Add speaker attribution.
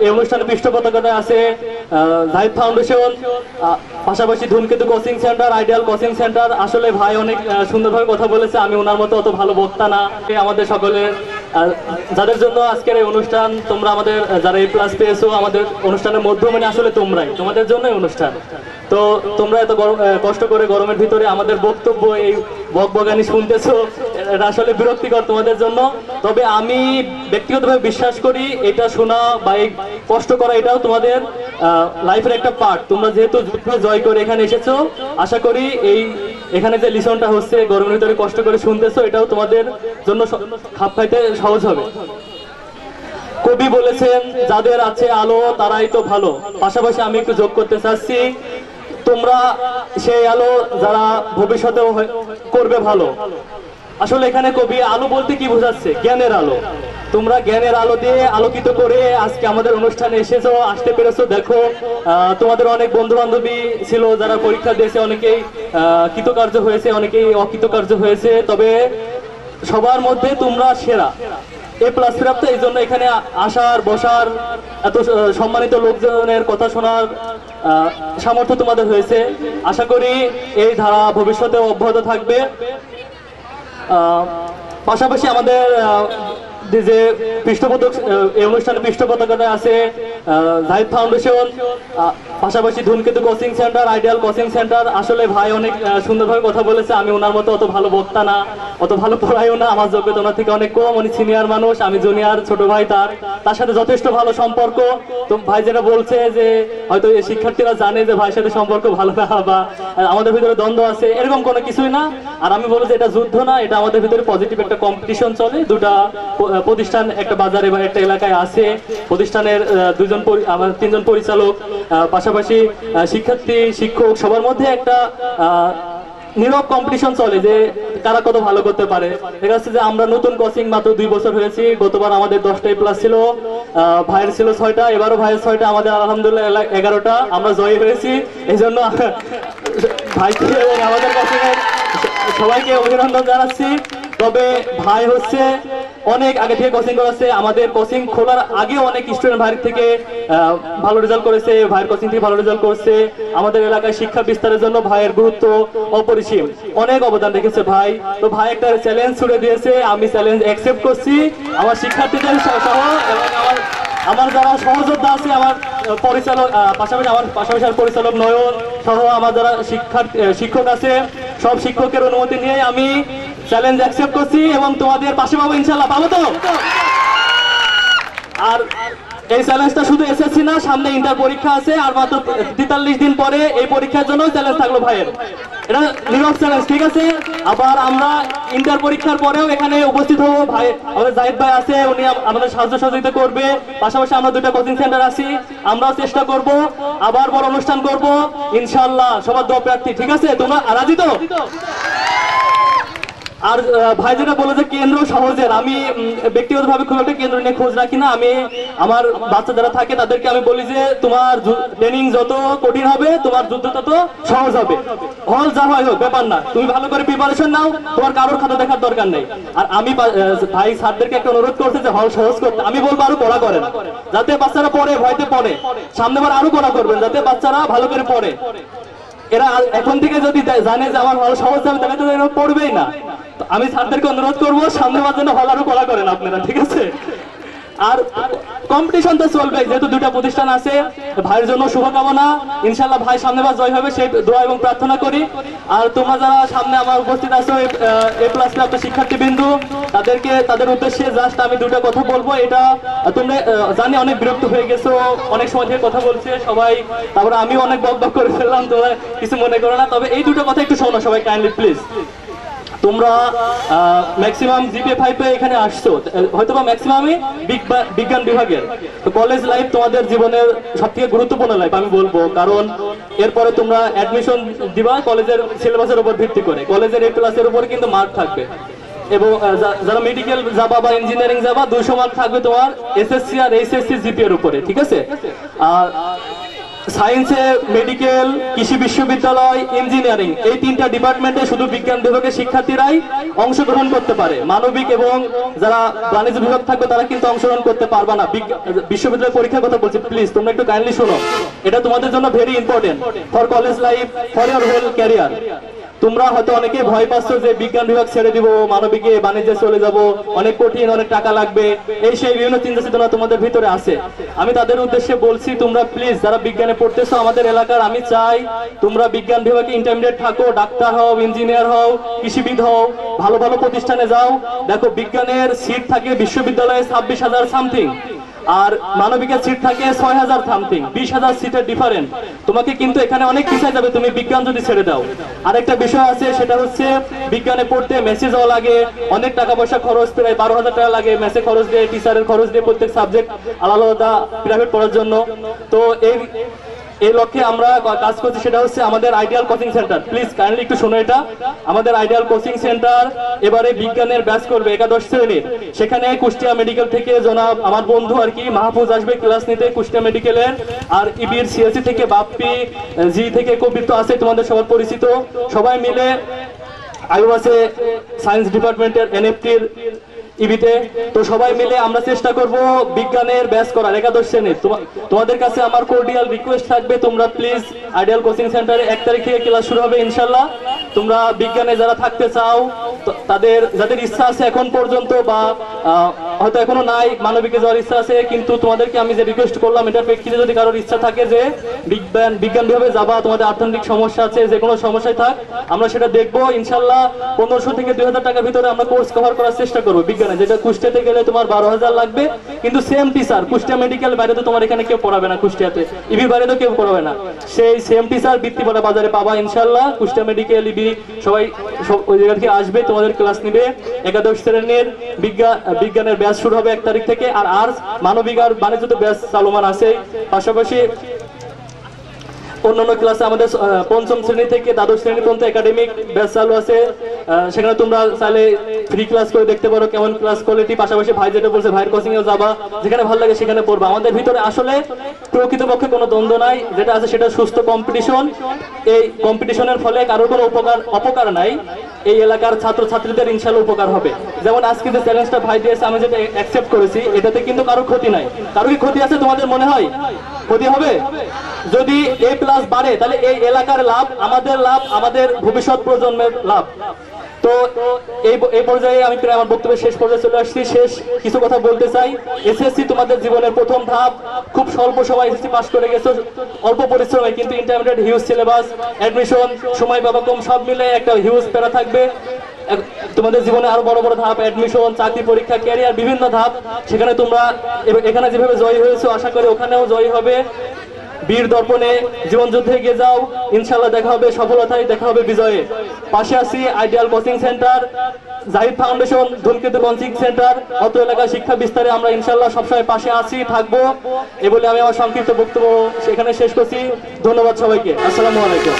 Speaker 1: এই অনুষ্ঠানে পৃষ্ঠপোষকতা আছে জাহিদ ফাউন্ডেশন, পাশাপাশি ধূমকেতু coaching centre, ideal coaching centre. আসলে ভাই অনেক সুন্দরভাবে কথা বলেছে, আমি ওনার মতো অত ভালো বক্তা না। আমাদের সকলের যাদের জন্য আজকের এই অনুষ্ঠান, তোমরা আমাদের যারা এই প্লাস পেয়েছো, আমাদের অনুষ্ঠানের মধ্যমণি আসলে তোমরাই, তোমাদের জন্যই অনুষ্ঠান। তো তোমরা এত কষ্ট করে গরমের ভিতরে আমাদের বক্তব্য এই বকবকানি শুনতেছো, এটা আসলে বিরক্তিকর তোমাদের জন্য। তবে আমি ব্যক্তিগতভাবে বিশ্বাস করি এটা শোনা বা এই কষ্ট করা এটাও তোমাদের লাইফের একটা পার্ট। তোমরা যেহেতু যুদ্ধ জয় করে এখানে এসেছো, আশা করি এই এখানে যে লিসনটা হচ্ছে গরমের ভিতরে কষ্ট করে শুনতেছো, এটাও তোমাদের জন্য খাপ খাইতে সহজ হবে। কবি বলেছেন যাদের আছে আলো তারাই তো ভালো। পাশাপাশি আমি একটু যোগ করতে চাচ্ছি, তোমরা সেই আলো যারা ভবিষ্যতেও করবে ভালো। আসলে এখানে কবি আলো বলতে কি বোঝাচ্ছে? জ্ঞানের আলো। তোমরা জ্ঞানের আলো দিয়ে আলোকিত করে আজকে আমাদের অনুষ্ঠানে এসেছো, আসতে পেরেছো। দেখো তোমাদের অনেক বন্ধু বান্ধবী ছিল যারা পরীক্ষা দিয়েছে, অনেকেই কৃতকার্য হয়েছে, অনেকেই অকৃতকার্য হয়েছে। তবে সবার মধ্যে তোমরা সেরা, এ প্লাস প্রাপ্ত। এই জন্য এখানে আসার বসার এত সম্মানিত লোকজনের কথা শোনার সামর্থ্য তোমাদের হয়েছে। আশা করি এই ধারা ভবিষ্যতে অব্যাহত থাকবে। পাশাপাশি আমাদের যে পৃষ্ঠপোষক এই অনুষ্ঠানে পৃষ্ঠপোষকতা আছে জাহিদ ফাউন্ডেশন, পাশাপাশি ধূমকেতু coaching centre, ideal coaching centre. আসলে ভাই অনেক সুন্দরভাবে কথা বলেছে, আমি ওনার মতো অত ভালো বক্তা না, অত ভালো পড়াইও না, আমার যোগ্যতা ওনার থেকে অনেক কম। উনি সিনিয়র মানুষ, আমি জুনিয়র, ছোট ভাই। তার সাথে যথেষ্ট ভালো সম্পর্ক। তো ভাই যেটা বলছে যে হয়তো এই শিক্ষার্থীরা জানে যে ভাইয়ের সাথে সম্পর্ক ভালো না বা আমাদের ভিতরে দ্বন্দ্ব আছে, এরকম কোনো কিছুই না। আর আমি বলবো যে এটা যুদ্ধ না, এটা আমাদের ভিতরে পজিটিভ একটা কম্পিটিশন চলে। দুটা প্রতিষ্ঠান একটা বাজারে বা একটা এলাকায় আছে, প্রতিষ্ঠানের আমার তিনজন পরিচালক, পাশাপাশি শিক্ষার্থী শিক্ষক, সবার মধ্যে একটা নীরব কম্পিটিশন চলে যে কারা কত ভালো করতে পারে। দেখা যাচ্ছে যে আমরা নতুন কোচিং মাত্র 2 বছর হয়েছি। গতবার আমাদের 10টাই প্লাস ছিল, ভাইয়ের ছিল 6টা, এবারও ভাইয়ের 6টা, আমাদের আলহামদুলিল্লাহ 11টা। আমরা জয়ী হয়েছি। এই জন্য ভাইকে এবং আমাদের কোচিংয়ের সবাইকে অভিনন্দন জানাচ্ছি। তবে ভাই হচ্ছে অনেক আগে থেকে কোচিং করাচ্ছে, আমাদের কোচিং খোলার আগে অনেক স্টুডেন্ট ভাইয়ের থেকে ভালো রেজাল্ট করেছে, ভাইয়ের কোচিং থেকে ভালো রেজাল্ট করছে। আমাদের এলাকায় শিক্ষা বিস্তারের জন্য ভাইয়ের গুরুত্ব অপরিসীম, অনেক অবদান রেখেছে ভাই। তো ভাই একটা চ্যালেঞ্জ ছুড়ে দিয়েছে, আমি চ্যালেঞ্জ অ্যাকসেপ্ট করছি। আমার শিক্ষার্থীদের সহ এবং আমার যারা সহযোদ্ধা আছে, আমার পরিচালক, পাশাপাশি পরিচালক নয়ন সহ আমার যারা শিক্ষক আছে, সব শিক্ষকের অনুমতি নিয়ে আমি চ্যালেঞ্জ অ্যাকসেপ্ট করছি এবং তোমাদের পাশে পাবো ইনশাল্লাহ। পাবো তো? আর এই চ্যালেঞ্জটা শুধু এসএসসি না, সামনে ইন্টার পরীক্ষা আছে, আর মাত্র 43 দিন পরে এই পরীক্ষার জন্য চ্যালেঞ্জ থাকলো ভাইয়ের। এটা নীরব চ্যালেঞ্জ, ঠিক আছে? আবার আমরা ইন্টার পরীক্ষার পরেও এখানে উপস্থিত হবো। ভাই আমাদের জাহিদ ভাই আছে, উনি আমাদের সাহায্য সহযোগিতা করবে। পাশাপাশি আমরা 2টা কোচিং সেন্টার আছি, আমরাও চেষ্টা করব, আবার বড় অনুষ্ঠান করব ইনশাআল্লাহ। সবার দোয়া প্রার্থী, ঠিক আছে? তোমরা রাজি তো? আর ভাই যেটা বলে যে কেন্দ্র সহজের, আমি ব্যক্তিগতভাবে খুব একটা কেন্দ্র নিয়ে খোঁজ রাখি না। আমি আমার বাচ্চা যারা থাকে তাদেরকে আমি বলি যে তোমার ট্রেনিং যত কঠিন হবে, তোমার যুদ্ধ তত সহজ হবে। হল যা হয় হোক, ব্যাপার না, তুমি ভালো করে প্রিপারেশন নাও, তোমার কারোর খাতা দেখার দরকার নেই। আর আমি ভাই স্যারদেরকে একটা অনুরোধ করতে যে হল সহজ করতে, আমি বলবো আরো পড়া করেন, যাতে বাচ্চারা পড়ে, ভয়তে পড়ে। সামনেবার আরো পড়া করবেন, যাতে বাচ্চারা ভালো করে পড়ে। এরা এখন থেকে যদি জানে যে আমার হল সহজ হবে, তাহলে তো এরা পড়বেই না। আমি স্যারদেরকে অনুরোধ করবো সামনে বার যেন হল আরো করা করেন আপনারা, ঠিক আছে? আর কম্পিটিশন তো চলবে, যেহেতু 2টা প্রতিষ্ঠান আছে। ভাইয়ের জন্য শুভকামনা, ইনশাল্লাহ ভাই সামনেবার জয় হবে সেই দোয়া এবং প্রার্থনা করি। আর তোমরা যারা সামনে আমার উপস্থিত আছো এ প্লাস প্রাপ্ত শিক্ষার্থীবৃন্দু, তাদের উদ্দেশ্যে জাস্ট আমি 2টা কথা বলবো। এটা তোমরা জানি অনেক বিরক্ত হয়ে গেছো, অনেক সময় থেকে কথা বলছে সবাই, তারপরে আমি অনেক বকবক করে ফেললাম, তোমরা কিছু মনে করো না। তবে এই 2টা কথা একটু শোনো সবাই, কাইন্ডলি প্লিজ। তোমরা ম্যাক্সিমাম জিপিএ 5 এ এখানে আসছো, হয়তোবা ম্যাক্সিমামই বিজ্ঞান বিভাগের। তো কলেজ লাইফ তোমাদের জীবনের সবথেকে গুরুত্বপূর্ণ লাইফ আমি বলবো, কারণ এরপরে তোমরা অ্যাডমিশন দিবা কলেজের সিলেবাসের উপর ভিত্তি করে। কলেজের এই ক্লাসের উপরে কিন্তু মার্ক থাকবে, এবং যারা মেডিকেল যাবা বা ইঞ্জিনিয়ারিং যাবা 200 মার্ক থাকবে তোমার এসএসসি আর এইচএসসি জিপিএর উপরে, ঠিক আছে? আর সায়েন্সে মেডিকেল, কৃষি বিশ্ববিদ্যালয়, ইঞ্জিনিয়ারিং, এই তিনটা ডিপার্টমেন্টে শুধু বিজ্ঞান বিভাগের শিক্ষার্থীরাই অংশগ্রহণ করতে পারে। মানবিক এবং যারা বাণিজ্য বিভাগ থাকবে তারা কিন্তু অংশগ্রহণ করতে পারবে না। বিশ্ববিদ্যালয় পরীক্ষার কথা বলছি, প্লিজ তোমরা একটু কাইন্ডলি শোনো, এটা তোমাদের জন্য very important for college life, for your whole career. তোমরা হয়তো অনেকে ভয় পাচ্ছ যে বিজ্ঞান বিভাগ ছেড়ে দিব, মানবিকে বাণিজ্যে চলে যাব, অনেক কঠিন, অনেক টাকা লাগবে, এই সেই বিভিন্ন চিন্তা চেতনা তোমাদের ভিতরে আছে। আমি তাদের উদ্দেশ্যে বলছি, তোমরা প্লিজ যারা বিজ্ঞানে পড়তেছো আমাদের এলাকার, আমি চাই তোমরা বিজ্ঞান বিভাগে ইন্টারমিডিয়েট থাকো, ডাক্তার হও, ইঞ্জিনিয়ার হও, কৃষিবিদ হও, ভালো ভালো প্রতিষ্ঠানে যাও। দেখো বিজ্ঞানের সিট থাকে বিশ্ববিদ্যালয়ে 26,000 সামথিং, আর মানবিকের সিট থাকে 6,000 সামথিং, 20,000 সিটের ডিফারেন্ট। তোমাকে কিন্তু এখানে অনেক পিছিয়ে যাবে তুমি বিজ্ঞান যদি ছেড়ে দাও। আরেকটা বিষয় আছে, সেটা হচ্ছে বিজ্ঞানে পড়তে মেসে যাওয়া লাগে, অনেক টাকা পয়সা খরচ, প্রায় 12,000 টাকা লাগে মেসে খরচ দিয়ে, টিচারের খরচ দিয়ে, প্রত্যেক সাবজেক্ট আলাদা আলাদা প্রাইভেট পড়ার জন্য। তো এই লক্ষ্যে আমরা কাজ করছি, সেটা হচ্ছে আমাদের ideal coaching centre. Please kindly একটু শোনো এটা, আমাদের আইডিয়াল কোচিং সেন্টার এবারে বিজ্ঞানের ব্যাচ করবে 11 শ্রেণীর। সেখানে কুষ্টিয়া মেডিকেল থেকে জনাব আমার বন্ধু আর কি মাহফুজ আসবে ক্লাস নিতে কুষ্টিয়া মেডিকেলের, আর ইবির সিএসসি থেকে বাপ্পি, জি থেকে কবির তো আছে তোমাদের সবার পরিচিত, সবাই মিলে আয়ু আছে সায়েন্স ডিপার্টমেন্টের এনএফটির ইবিতে। তো সবাই মিলে আমরা চেষ্টা করব বিজ্ঞানের ব্যাচ করার 11 শ্রেণীর। তোমাদের কাছে আমার কোর্ডিয়াল রিকোয়েস্ট থাকবে, তোমরা প্লিজ আইডিয়াল কোচিং সেন্টারে 1 তারিখ থেকে ক্লাস শুরু হবে ইনশাল্লাহ। তোমরা বিজ্ঞানে যারা থাকতে চাও, যাদের ইচ্ছা আছে এখন পর্যন্ত, বা হয়তো এখনো নাই, মানবিকে যাওয়ার ইচ্ছা আছে, কিন্তু তোমাদেরকে আমি যে রিকোয়েস্ট করলাম এটার প্রেক্ষিতে যদি কারোর ইচ্ছা থাকে যে বিজ্ঞান বিভাগে যাবা, তোমাদের অর্থনৈতিক সমস্যা আছে, যে কোনো সমস্যায় থাক, আমরা সেটা দেখবো ইনশাল্লাহ। 1500 থেকে 2,000 টাকার ভিতরে আমরা কোর্স কভার করার চেষ্টা করবো বিজ্ঞানে, যেটা কুষ্টিয়াতে গেলে তোমার 12,000 লাগবে, কিন্তু সেম টিচার কুষ্টিয়া মেডিকেল বাইরে তো তোমার এখানে কেউ পড়াবে না, কুষ্টিয়াতে ইবি বাইরে তো কেউ পড়াবে না, সেই সেম টিচার বৃত্তিপাড়া বাজারে পাবা ইনশাল্লাহ। কুষ্টিয়া মেডিকেল, ইবি সবাই ওই জায়গা থেকে আসবে, তোমাদের ক্লাস নিবে। 11 শ্রেণীর বিজ্ঞানের ব্যাচ শুরু হবে 1 তারিখ থেকে, আর আর্টস, মানবিক আর বাণিজ্য তো ব্যাচ চালমান আছে। পাশাপাশি অন্যান্য ক্লাসে আমাদের 5ম শ্রেণী থেকে 12 শ্রেণী পর্যন্ত একাডেমিক ব্যাচ চালু আছে, সেখানে তোমরা চাইলে ফ্রি ক্লাস করে দেখতে পারো কেমন ক্লাস কোয়ালিটি। পাশাপাশি ভাই যেটা বলছে ভাইয়ের কোচিং এও যাবা, যেখানে ভালো লাগে সেখানে পড়বা। আমাদের ভিতরে আসলে প্রকৃতপক্ষে কোনো দ্বন্দ্ব নাই, যেটা আছে সেটা সুস্থ কম্পিটিশন। এই কম্পিটিশনের ফলে কারোর কোনো অপকার নাই, এই এলাকার ছাত্রছাত্রীদের ইনশাআল্লাহ উপকার হবে। যেমন আজকে যে চ্যালেঞ্জটা ভাই দিয়েছে আমি যেটা অ্যাকসেপ্ট করেছি, এটাতে কিন্তু কারোর ক্ষতি নাই। কারোর কি ক্ষতি আছে তোমাদের মনে হয়? ক্ষতি হবে? যদি A+ বাড়ে তাহলে এই এলাকার লাভ, আমাদের লাভ, আমাদের ভবিষ্যৎ প্রজন্মের লাভ। তো এই পর্যায়ে আমি প্রায় আমার বক্তব্যের শেষ পর্যায়ে চলে আসছি। শেষ কিছু কথা বলতে চাই। এসএসসি তোমাদের জীবনের প্রথম ধাপ, খুব স্বল্প সময় এসএসসি পাস করে গেছো, অল্প পরিশ্রমে, কিন্তু ইন্টারমিডিয়েট হিউজ সিলেবাস, অ্যাডমিশন, সময় বাবা কম, সব মিলে একটা হিউজ প্যারা থাকবে। তোমাদের জীবনে আরো বড় বড় ধাপ, অ্যাডমিশন, চাকরি পরীক্ষা, ক্যারিয়ার, বিভিন্ন ধাপ। সেখানে তোমরা এখানে যেভাবে জয়ী হয়েছো আশা করি ওখানেও জয়ী হবে। বীর দর্পণে জীবন যুদ্ধে এগিয়ে যাও, ইনশাআল্লাহ দেখা হবে সফলতায়, দেখা হবে বিজয়ে। পাশে আছি ideal coaching centre, Zahid foundation, ধূমকেতু কোচিং সেন্টার, অত এলাকা শিক্ষা বিস্তারে আমরা ইনশাআল্লাহ সবসময় পাশে আছি, থাকবো। এ বলে আমি আমার সংক্ষিপ্ত বক্তব্য সেখানে শেষ করছি। ধন্যবাদ সবাইকে। আসসালামু আলাইকুম।